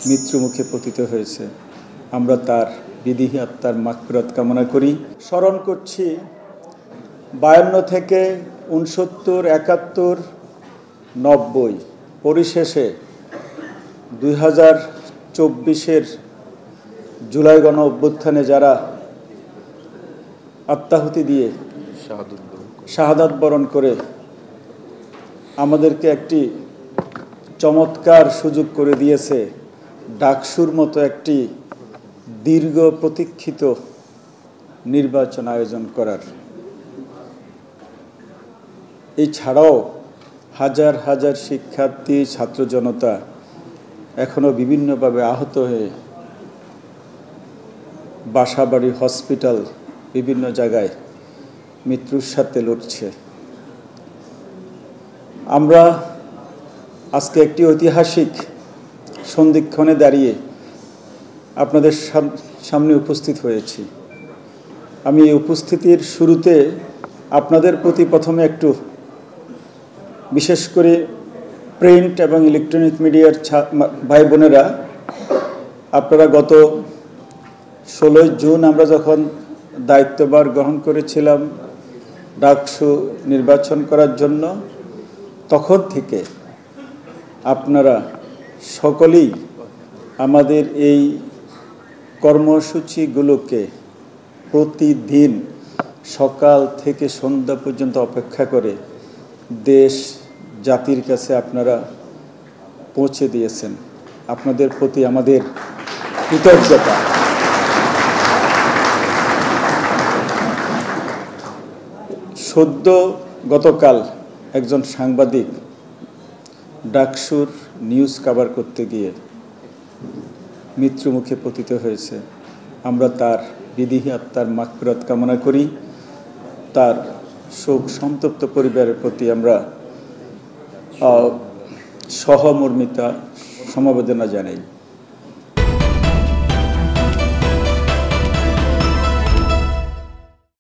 মৃত্যুমুখে পতিত হয়েছে। আমরা তার বিদেহী আত্মার মাগফিরাত কামনা করি। স্মরণ করছি 52 থেকে 69, 71, 90 পরিশেষে 2024-এর জুলাই গণ অভ্যুত্থানে যারা আত্মাহুতি দিয়ে শাহাদাত বরণ করে আমাদেরকে একটি চমৎকার সুযোগ করে দিয়েছে ডাকসুর মতো একটি দীর্ঘ প্রতীক্ষিত নির্বাচন আয়োজন করার। এছাড়াও হাজার হাজার শিক্ষার্থী, ছাত্র জনতা এখনও বিভিন্নভাবে আহত হয়ে বাসাবাড়ি, হসপিটাল, বিভিন্ন জায়গায় মৃত্যুর সাথে লড়ছে। আমরা আজকে একটি ঐতিহাসিক সন্ধিক্ষণে দাঁড়িয়ে আপনাদের সামনে উপস্থিত হয়েছি। আমি এই উপস্থিতির শুরুতে আপনাদের প্রতি প্রথমে একটু, বিশেষ করে প্রিন্ট এবং ইলেকট্রনিক মিডিয়ার ভাই বোনেরা, আপনারা গত 16 জুন আমরা যখন দায়িত্বভার গ্রহণ করেছিলাম ডাকসু নির্বাচন করার জন্য, তখন থেকে আপনারা সকলেই আমাদের এই কর্মসূচিগুলোকে প্রতিদিন সকাল থেকে সন্ধ্যা পর্যন্ত অপেক্ষা করে দেশ জাতির কাছে আপনারা পৌঁছে দিয়েছেন। আপনাদের প্রতি আমাদের কৃতজ্ঞতা। সদ্য গতকাল একজন সাংবাদিক ডাকসুর নিউজ কভার করতে গিয়ে মৃত্যুমুখে পতিত হয়েছে। আমরা তার বিদেহী আত্মার মাগফিরাত কামনা করি। তার শোক সন্তপ্ত পরিবারের প্রতি আমরা সহমর্মিতা, সমবেদনা জানাই।